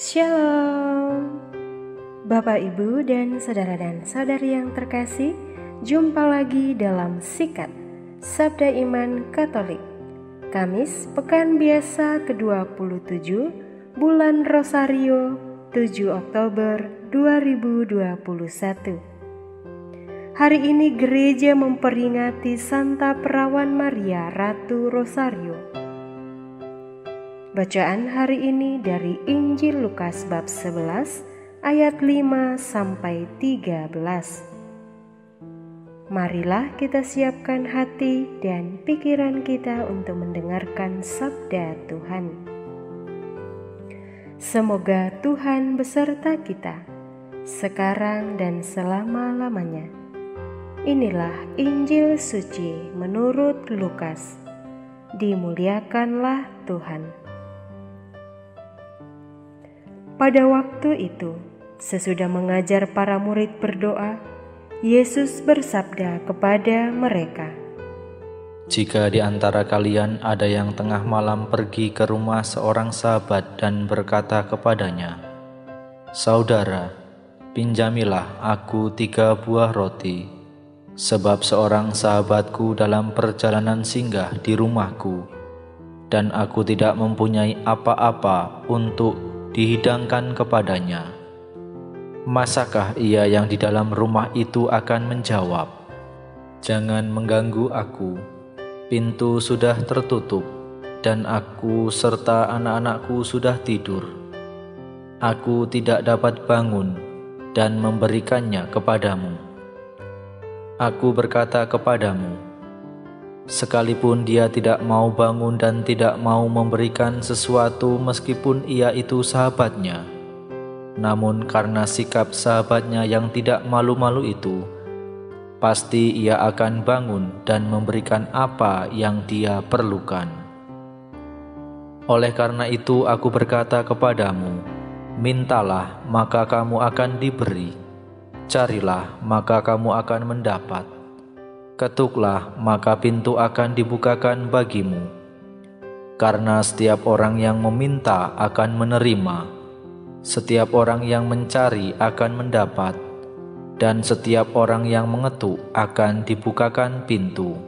Shalom, Bapak, Ibu, dan saudari yang terkasih. Jumpa lagi dalam Sikat Sabda Iman Katolik, Kamis Pekan Biasa ke-27 Bulan Rosario 7 Oktober 2021. Hari ini gereja memperingati Santa Perawan Maria Ratu Rosario. Bacaan hari ini dari Injil Lukas bab 11 ayat 5 sampai 13. Marilah kita siapkan hati dan pikiran kita untuk mendengarkan sabda Tuhan. Semoga Tuhan beserta kita sekarang dan selama-lamanya. Inilah Injil suci menurut Lukas. Dimuliakanlah Tuhan. Pada waktu itu, sesudah mengajar para murid berdoa, Yesus bersabda kepada mereka, "Jika di antara kalian ada yang tengah malam pergi ke rumah seorang sahabat dan berkata kepadanya, 'Saudara, pinjamilah aku 3 buah roti, sebab seorang sahabatku dalam perjalanan singgah di rumahku, dan aku tidak mempunyai apa-apa untuk dihidangkan kepadanya.' Masakah ia yang di dalam rumah itu akan menjawab, 'Jangan mengganggu aku, pintu sudah tertutup, dan aku serta anak-anakku sudah tidur. Aku tidak dapat bangun dan memberikannya kepadamu.' Aku berkata kepadamu, sekalipun dia tidak mau bangun dan tidak mau memberikan sesuatu meskipun ia itu sahabatnya, namun karena sikap sahabatnya yang tidak malu-malu itu, pasti ia akan bangun dan memberikan apa yang dia perlukan. Oleh karena itu aku berkata kepadamu, mintalah maka kamu akan diberi, carilah maka kamu akan mendapat, ketuklah maka pintu akan dibukakan bagimu. Karena setiap orang yang meminta akan menerima, setiap orang yang mencari akan mendapat, dan setiap orang yang mengetuk akan dibukakan pintu.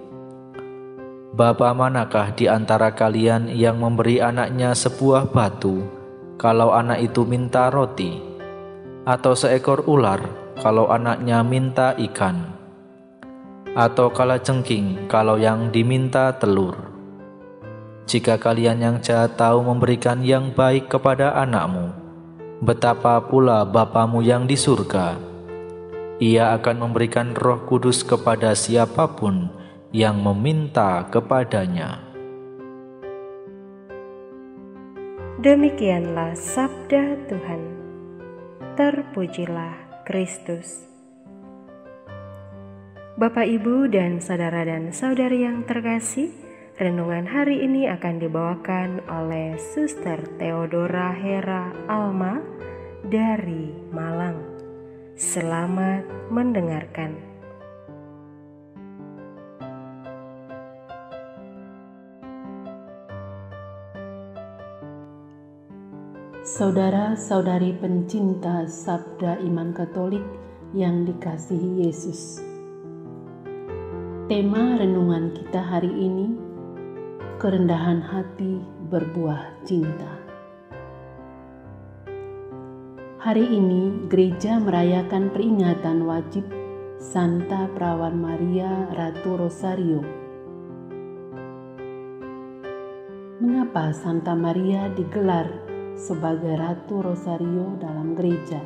Bapa manakah di antara kalian yang memberi anaknya sebuah batu kalau anak itu minta roti, atau seekor ular kalau anaknya minta ikan, atau kalajengking kalau yang diminta telur? Jika kalian yang jahat tahu memberikan yang baik kepada anakmu, betapa pula Bapamu yang di surga, Ia akan memberikan Roh Kudus kepada siapapun yang meminta kepadanya." Demikianlah sabda Tuhan. Terpujilah Kristus. Bapak, Ibu, dan saudari yang terkasih, renungan hari ini akan dibawakan oleh Suster Theodora Hera Alma dari Malang. Selamat mendengarkan. Saudara-saudari pencinta Sabda Iman Katolik yang dikasihi Yesus. Tema renungan kita hari ini, kerendahan hati berbuah cinta. Hari ini gereja merayakan peringatan wajib Santa Perawan Maria Ratu Rosario. Mengapa Santa Maria digelar sebagai Ratu Rosario dalam gereja?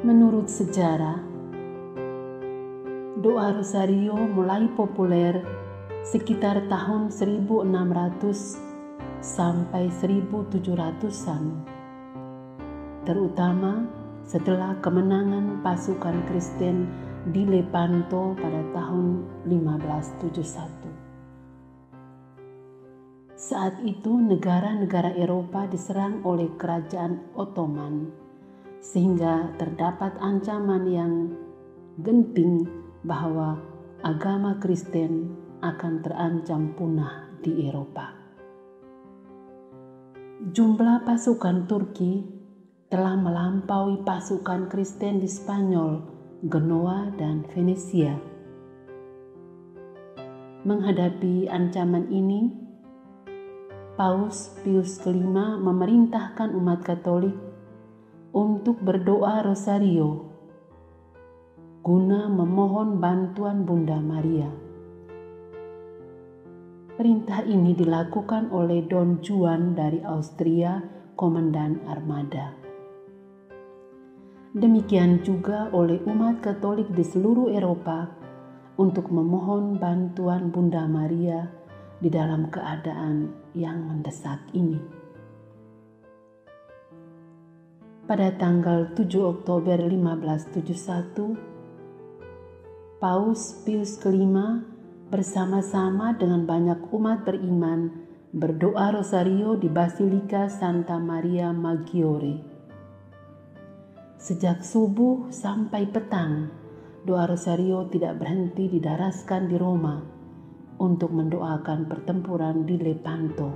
Menurut sejarah, doa Rosario mulai populer sekitar tahun 1600 sampai 1700-an, terutama setelah kemenangan pasukan Kristen di Lepanto pada tahun 1571. Saat itu negara-negara Eropa diserang oleh kerajaan Ottoman, sehingga terdapat ancaman yang genting bahwa agama Kristen akan terancam punah di Eropa. jumlah pasukan Turki telah melampaui pasukan Kristen di Spanyol, Genoa, dan Venesia. Menghadapi ancaman ini, Paus Pius kelima memerintahkan umat Katolik untuk berdoa rosario guna memohon bantuan Bunda Maria. Perintah ini dilakukan oleh Don Juan dari Austria, komandan armada. Demikian juga oleh umat Katolik di seluruh Eropa untuk memohon bantuan Bunda Maria di dalam keadaan yang mendesak ini. Pada tanggal 7 Oktober 1571, Paus Pius kelima bersama-sama dengan banyak umat beriman berdoa rosario di Basilika Santa Maria Maggiore. Sejak subuh sampai petang, doa rosario tidak berhenti didaraskan di Roma untuk mendoakan pertempuran di Lepanto.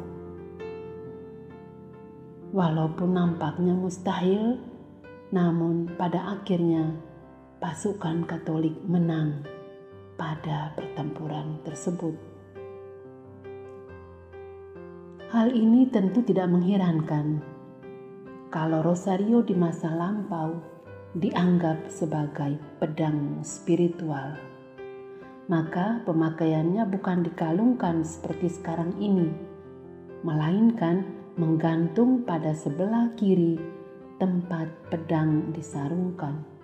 Walaupun nampaknya mustahil, namun pada akhirnya pasukan Katolik menang pada pertempuran tersebut. Hal ini tentu tidak mengherankan kalau rosario di masa lampau dianggap sebagai pedang spiritual. Maka pemakaiannya bukan dikalungkan seperti sekarang ini, melainkan menggantung pada sebelah kiri tempat pedang disarungkan.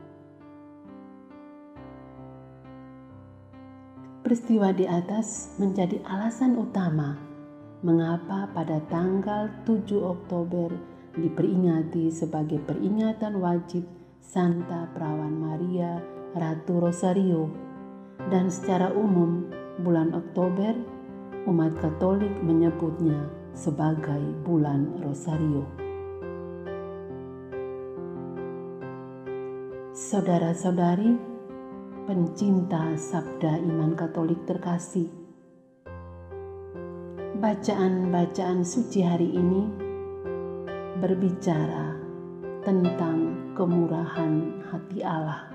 Peristiwa di atas menjadi alasan utama mengapa pada tanggal 7 Oktober diperingati sebagai peringatan wajib Santa Perawan Maria Ratu Rosario, dan secara umum bulan Oktober umat Katolik menyebutnya sebagai bulan Rosario. Saudara-saudari, pencinta sabda iman Katolik terkasih, bacaan-bacaan suci hari ini berbicara tentang kemurahan hati Allah.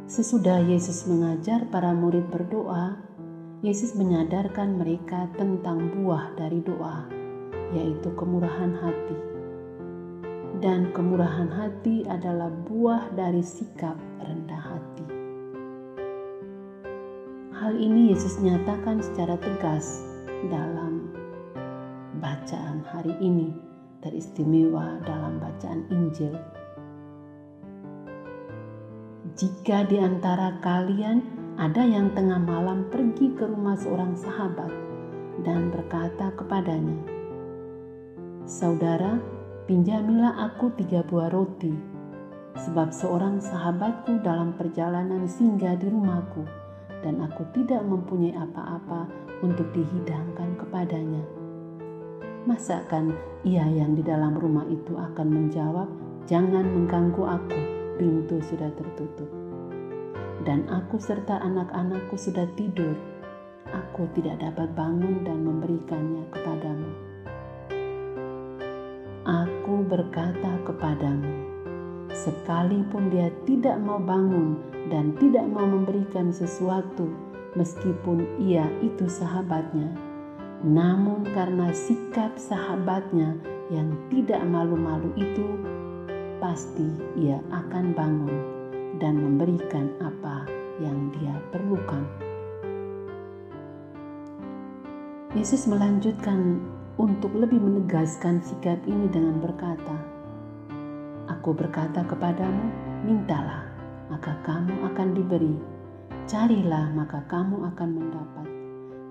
Sesudah Yesus mengajar para murid berdoa, Yesus menyadarkan mereka tentang buah dari doa, yaitu kemurahan hati. Dan kemurahan hati adalah buah dari sikap rendah hati. Hal ini Yesus nyatakan secara tegas dalam bacaan hari ini, teristimewa dalam bacaan Injil. Jika di antara kalian ada yang tengah malam pergi ke rumah seorang sahabat dan berkata kepadanya, "Saudara, pinjamilah aku 3 buah roti, sebab seorang sahabatku dalam perjalanan singgah di rumahku, dan aku tidak mempunyai apa-apa untuk dihidangkan kepadanya." Masakan ia yang di dalam rumah itu akan menjawab, "Jangan mengganggu aku, pintu sudah tertutup. Dan aku serta anak-anakku sudah tidur, aku tidak dapat bangun dan memberikannya kepadamu." Aku berkata kepadamu, sekalipun dia tidak mau bangun dan tidak mau memberikan sesuatu, meskipun ia itu sahabatnya, namun karena sikap sahabatnya yang tidak malu-malu itu, pasti ia akan bangun dan memberikan apa yang dia perlukan. Yesus melanjutkan untuk lebih menegaskan sikap ini dengan berkata, "Aku berkata kepadamu, mintalah, maka kamu akan diberi. Carilah, maka kamu akan mendapat.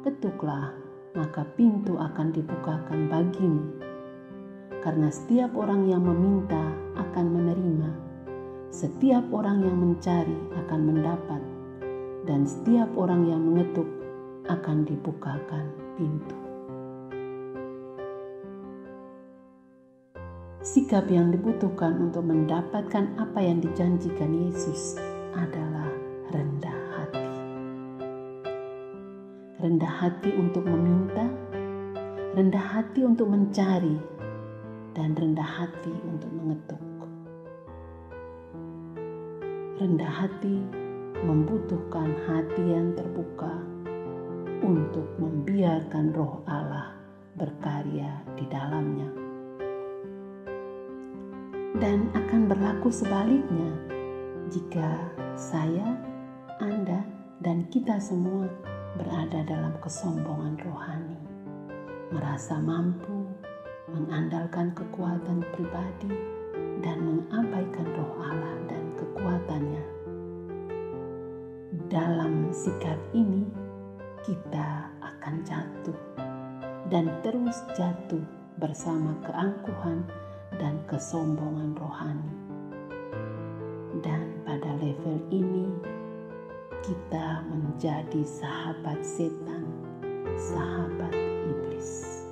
Ketuklah, maka pintu akan dibukakan bagimu. Karena setiap orang yang meminta akan menerima, setiap orang yang mencari akan mendapat, dan setiap orang yang mengetuk akan dibukakan pintu." Sikap yang dibutuhkan untuk mendapatkan apa yang dijanjikan Yesus adalah rendah hati. Rendah hati untuk meminta, rendah hati untuk mencari, dan rendah hati untuk mengetuk. Rendah hati membutuhkan hati yang terbuka untuk membiarkan Roh Allah berkarya di dalamnya. Dan akan berlaku sebaliknya jika saya, Anda, dan kita semua berada dalam kesombongan rohani, merasa mampu, mengandalkan kekuatan pribadi, dan mengabaikan Roh Allah dan kekuatannya. Dalam sikap ini, kita akan jatuh dan terus jatuh bersama keangkuhan dan kesombongan rohani. Dan pada level ini, kita menjadi sahabat setan, sahabat iblis.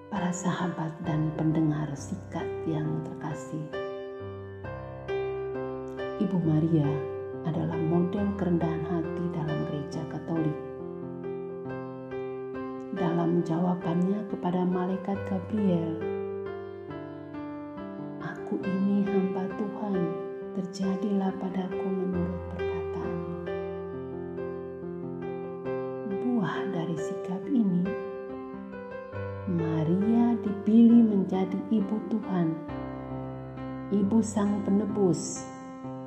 Para sahabat dan pendengar sikat yang terkasih, Ibu Maria adalah model kerendahan hati dalam Gereja Katolik. Dalam jawabannya kepada malaikat Gabriel, "Aku ini hamba Tuhan, terjadilah padaku menurut perkataan-Mu." Buah dari sikap ini, Maria dipilih menjadi ibu Tuhan, ibu Sang Penebus,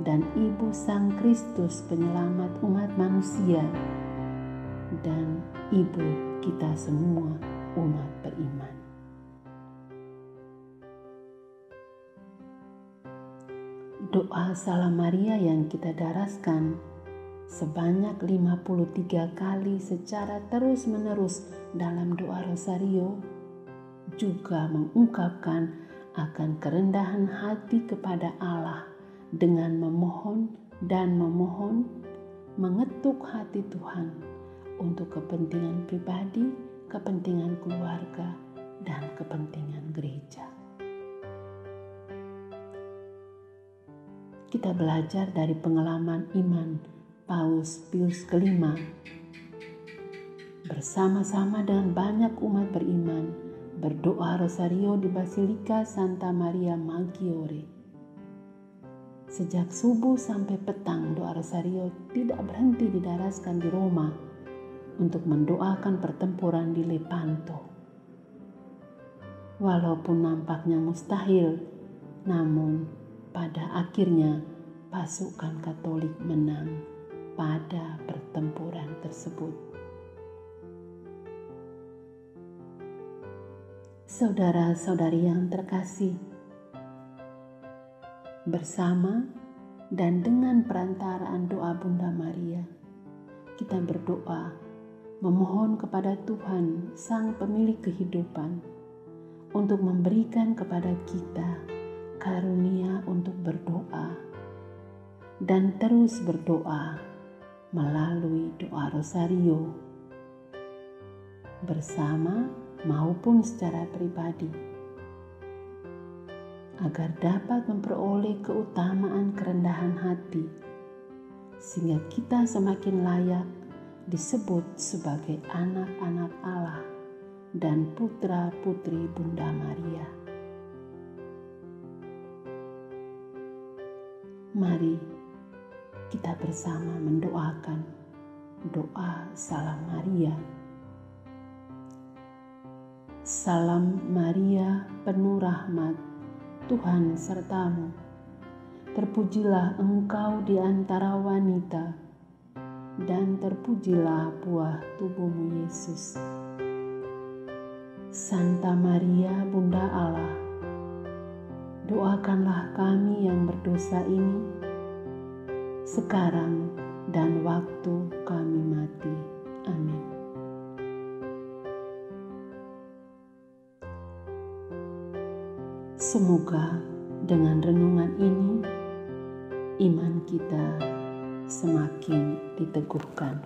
dan ibu Sang Kristus penyelamat umat manusia, dan ibu kita semua umat beriman. Doa Salam Maria yang kita daraskan sebanyak 53 kali secara terus-menerus dalam doa Rosario juga mengungkapkan akan kerendahan hati kepada Allah dengan memohon dan mengetuk hati Tuhan untuk kepentingan pribadi, kepentingan keluarga, dan kepentingan gereja. Kita belajar dari pengalaman iman Paus Pius kelima. Bersama-sama dengan banyak umat beriman, berdoa Rosario di Basilika Santa Maria Maggiore. Sejak subuh sampai petang, doa Rosario tidak berhenti didaraskan di Roma untuk mendoakan pertempuran di Lepanto. Walaupun nampaknya mustahil, namun pada akhirnya pasukan Katolik menang pada pertempuran tersebut. Saudara-saudari yang terkasih, bersama dan dengan perantaraan doa Bunda Maria, kita berdoa memohon kepada Tuhan, Sang Pemilik kehidupan, untuk memberikan kepada kita karunia untuk berdoa dan terus berdoa melalui doa Rosario bersama maupun secara pribadi, agar dapat memperoleh keutamaan kerendahan hati, sehingga kita semakin layak disebut sebagai anak-anak Allah dan putra-putri Bunda Maria. Mari kita bersama mendoakan doa Salam Maria. Salam Maria, penuh rahmat, Tuhan sertamu. Terpujilah engkau di antara wanita, dan terpujilah buah tubuhmu Yesus. Santa Maria, Bunda Allah, doakanlah kami yang berdosa ini, sekarang dan waktu kami mati. Amin. Semoga dengan renungan ini, iman kita semakin diteguhkan.